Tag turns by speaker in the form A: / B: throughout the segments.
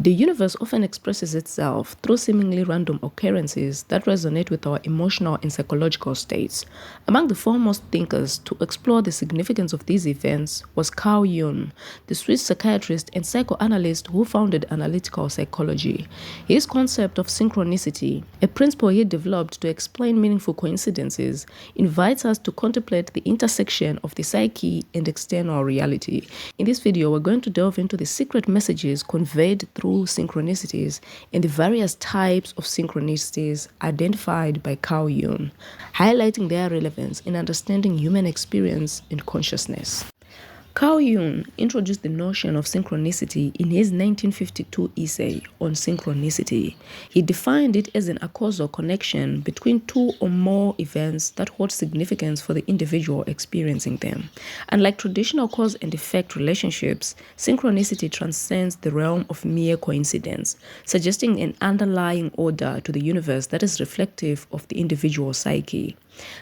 A: The universe often expresses itself through seemingly random occurrences that resonate with our emotional and psychological states. Among the foremost thinkers to explore the significance of these events was Carl Jung, the Swiss psychiatrist and psychoanalyst who founded analytical psychology. His concept of synchronicity, a principle he developed to explain meaningful coincidences, invites us to contemplate the intersection of the psyche and external reality. In this video, we're going to delve into the secret messages conveyed through synchronicities and the various types of synchronicities identified by Carl Jung, highlighting their relevance in understanding human experience and consciousness. Carl Jung introduced the notion of synchronicity in his 1952 essay on synchronicity. He defined it as an acausal connection between two or more events that hold significance for the individual experiencing them. Unlike traditional cause and effect relationships, synchronicity transcends the realm of mere coincidence, suggesting an underlying order to the universe that is reflective of the individual psyche.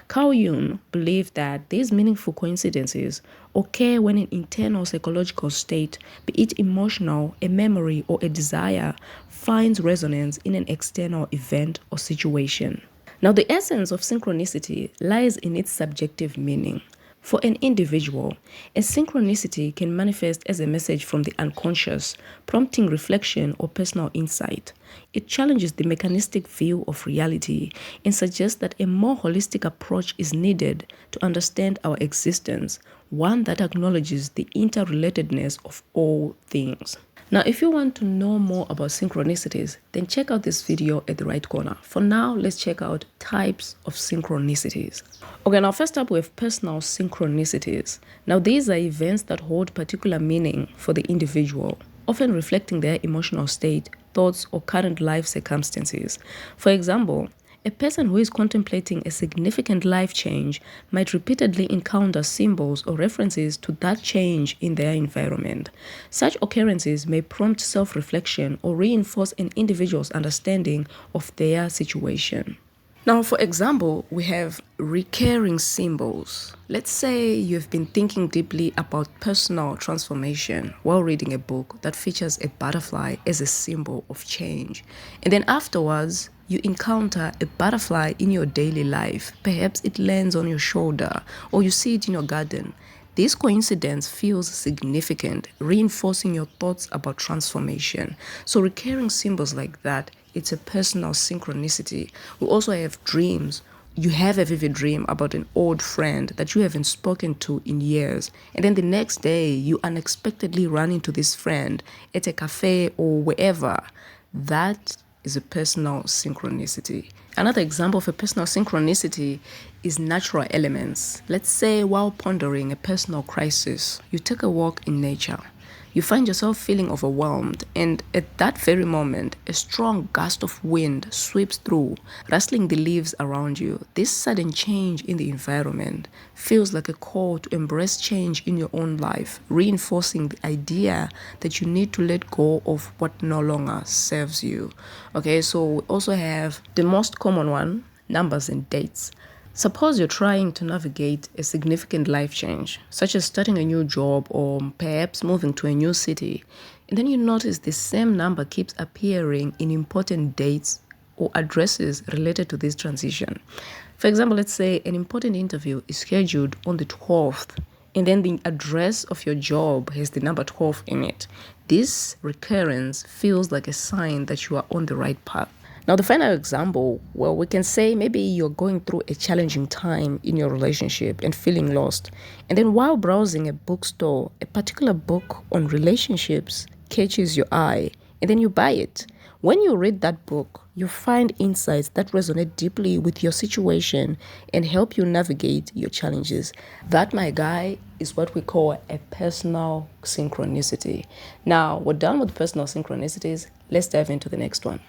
A: Carl Jung believed that these meaningful coincidences occur when an internal psychological state, be it emotional, a memory, or a desire, finds resonance in an external event or situation. Now, the essence of synchronicity lies in its subjective meaning. For an individual, a synchronicity can manifest as a message from the unconscious, prompting reflection or personal insight. It challenges the mechanistic view of reality and suggests that a more holistic approach is needed to understand our existence, one that acknowledges the interrelatedness of all things. Now, if you want to know more about synchronicities, then check out this video at the right corner. For now, let's check out types of synchronicities. Okay, now first up we have personal synchronicities. Now these are events that hold particular meaning for the individual, often reflecting their emotional state, thoughts, or current life circumstances. For example, a person who is contemplating a significant life change might repeatedly encounter symbols or references to that change in their environment. Such occurrences may prompt self-reflection or reinforce an individual's understanding of their situation. Now, for example, we have recurring symbols. Let's say you've been thinking deeply about personal transformation while reading a book that features a butterfly as a symbol of change. And then afterwards, you encounter a butterfly in your daily life. Perhaps it lands on your shoulder or you see it in your garden. This coincidence feels significant, reinforcing your thoughts about transformation. So recurring symbols like that, it's a personal synchronicity. We also have dreams. You have a vivid dream about an old friend that you haven't spoken to in years. And then the next day, you unexpectedly run into this friend at a cafe or wherever. That is a personal synchronicity. Another example of a personal synchronicity is natural elements. Let's say while pondering a personal crisis, you take a walk in nature. You find yourself feeling overwhelmed, and at that very moment, a strong gust of wind sweeps through, rustling the leaves around you. This sudden change in the environment feels like a call to embrace change in your own life, reinforcing the idea that you need to let go of what no longer serves you. Okay, so we also have the most common one, numbers and dates. Suppose you're trying to navigate a significant life change, such as starting a new job or perhaps moving to a new city, and then you notice the same number keeps appearing in important dates or addresses related to this transition. For example, let's say an important interview is scheduled on the 12th, and then the address of your job has the number 12 in it. This recurrence feels like a sign that you are on the right path. Now, the final example, well, we can say maybe you're going through a challenging time in your relationship and feeling lost. And then while browsing a bookstore, a particular book on relationships catches your eye, and then you buy it. When you read that book, you find insights that resonate deeply with your situation and help you navigate your challenges. That, my guy, is what we call a personal synchronicity. Now, we're done with personal synchronicities. Let's dive into the next one.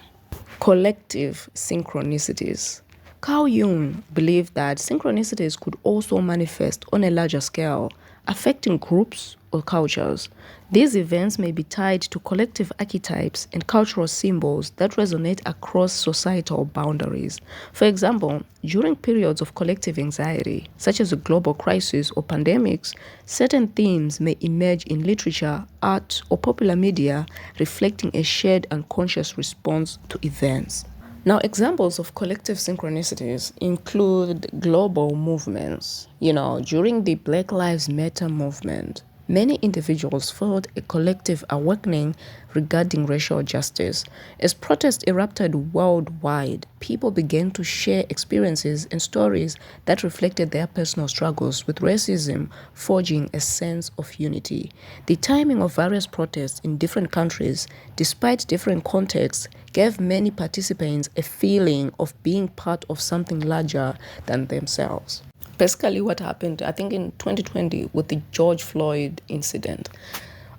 A: Collective synchronicities. Carl Jung believed that synchronicities could also manifest on a larger scale, affecting groups or or cultures. These events may be tied to collective archetypes and cultural symbols that resonate across societal boundaries. For example, during periods of collective anxiety, such as a global crisis or pandemics, certain themes may emerge in literature, art, or popular media, reflecting a shared unconscious response to events. Now, examples of collective synchronicities include global movements. During the Black Lives Matter movement, many individuals felt a collective awakening regarding racial justice. As protests erupted worldwide, people began to share experiences and stories that reflected their personal struggles with racism, forging a sense of unity. The timing of various protests in different countries, despite different contexts, gave many participants a feeling of being part of something larger than themselves. Basically, what happened, I think, in 2020 with the George Floyd incident.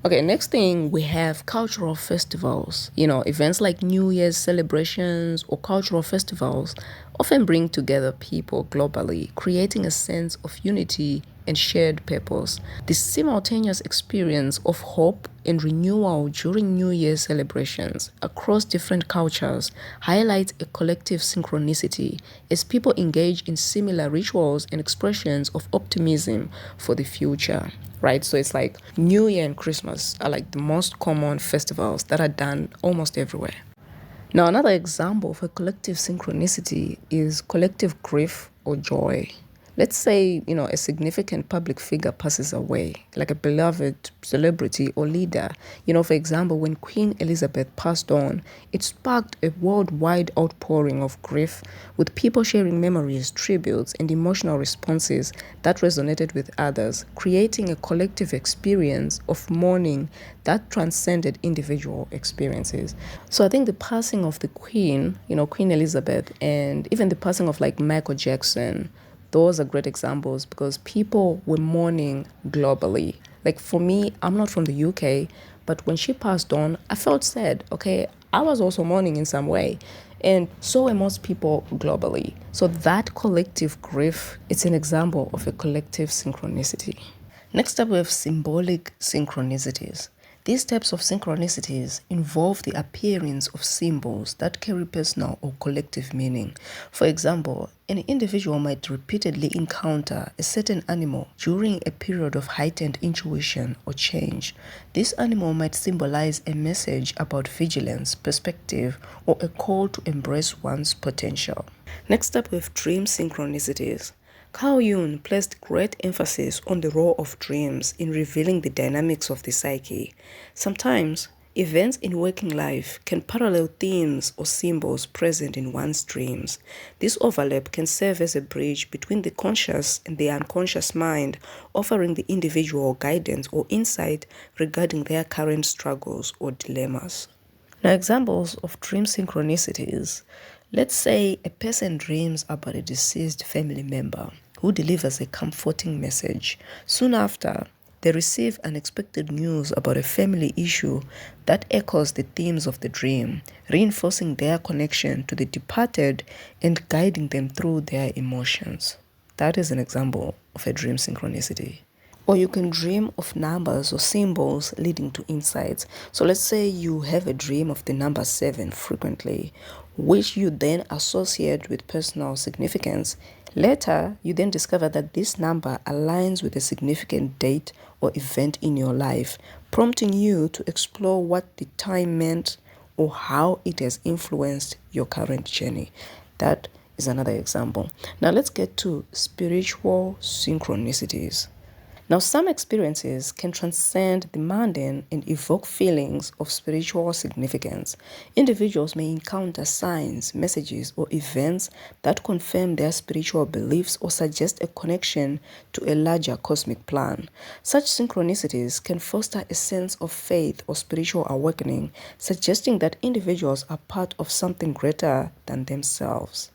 A: Okay, next thing we have cultural festivals. Events like New Year's celebrations or cultural festivals often bring together people globally, creating a sense of unity and shared purpose. The simultaneous experience of hope and renewal during New Year's celebrations across different cultures highlights a collective synchronicity as people engage in similar rituals and expressions of optimism for the future. Right, so it's like New Year and Christmas are like the most common festivals that are done almost everywhere. Now, another example of a collective synchronicity is collective grief or joy. Let's say, a significant public figure passes away, like a beloved celebrity or leader. For example, when Queen Elizabeth passed on, it sparked a worldwide outpouring of grief, with people sharing memories, tributes, and emotional responses that resonated with others, creating a collective experience of mourning that transcended individual experiences. So I think the passing of the Queen, Queen Elizabeth, and even the passing of like Michael Jackson, those are great examples because people were mourning globally. Like for me, I'm not from the UK, but when she passed on, I felt sad. Okay, I was also mourning in some way. And so were most people globally. So that collective grief, it's an example of a collective synchronicity. Next up, we have symbolic synchronicities. These types of synchronicities involve the appearance of symbols that carry personal or collective meaning. For example, an individual might repeatedly encounter a certain animal during a period of heightened intuition or change. This animal might symbolize a message about vigilance, perspective, or a call to embrace one's potential. Next up, we have dream synchronicities. Carl Jung placed great emphasis on the role of dreams in revealing the dynamics of the psyche. Sometimes, events in waking life can parallel themes or symbols present in one's dreams. This overlap can serve as a bridge between the conscious and the unconscious mind, offering the individual guidance or insight regarding their current struggles or dilemmas. Now, examples of dream synchronicities. Let's say a person dreams about a deceased family member who delivers a comforting message. Soon after, they receive unexpected news about a family issue that echoes the themes of the dream, reinforcing their connection to the departed and guiding them through their emotions. That is an example of a dream synchronicity. Or you can dream of numbers or symbols leading to insights. So let's say you have a dream of the number 7 frequently, which you then associate with personal significance. Later, you then discover that this number aligns with a significant date or event in your life, prompting you to explore what the time meant or how it has influenced your current journey. That is another example. Now let's get to spiritual synchronicities. Now, some experiences can transcend the mundane and evoke feelings of spiritual significance. Individuals may encounter signs, messages, or events that confirm their spiritual beliefs or suggest a connection to a larger cosmic plan. Such synchronicities can foster a sense of faith or spiritual awakening, suggesting that individuals are part of something greater than themselves.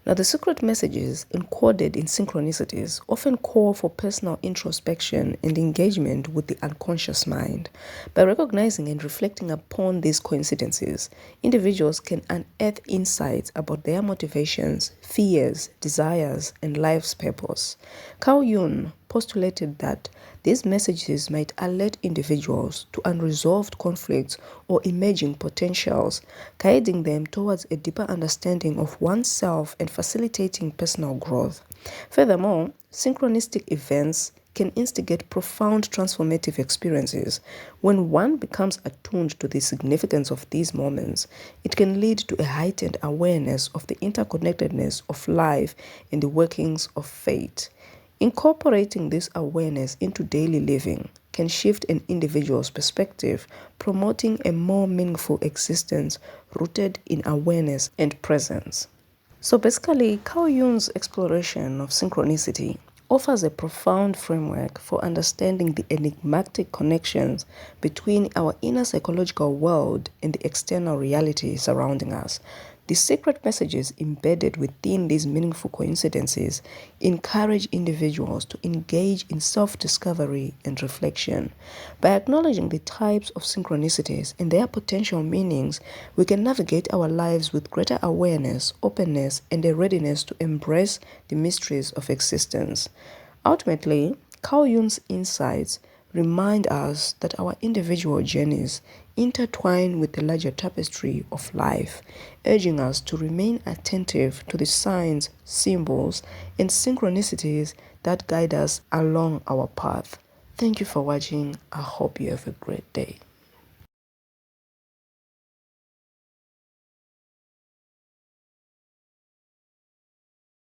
A: Now, the secret messages encoded in synchronicities often call for personal introspection and engagement with the unconscious mind. By recognizing and reflecting upon these coincidences, individuals can unearth insights about their motivations, fears, desires, and life's purpose. Carl Jung postulated that these messages might alert individuals to unresolved conflicts or emerging potentials, guiding them towards a deeper understanding of oneself and facilitating personal growth. Furthermore, synchronistic events can instigate profound transformative experiences. When one becomes attuned to the significance of these moments, it can lead to a heightened awareness of the interconnectedness of life and the workings of fate. Incorporating this awareness into daily living can shift an individual's perspective, promoting a more meaningful existence rooted in awareness and presence. So basically, Carl Jung's exploration of synchronicity offers a profound framework for understanding the enigmatic connections between our inner psychological world and the external reality surrounding us. The secret messages embedded within these meaningful coincidences encourage individuals to engage in self-discovery and reflection. By acknowledging the types of synchronicities and their potential meanings, we can navigate our lives with greater awareness, openness, and a readiness to embrace the mysteries of existence. Ultimately, Carl Jung's insights remind us that our individual journeys intertwine with the larger tapestry of life, urging us to remain attentive to the signs, symbols, and synchronicities that guide us along our path. Thank you for watching. I hope you have a great day.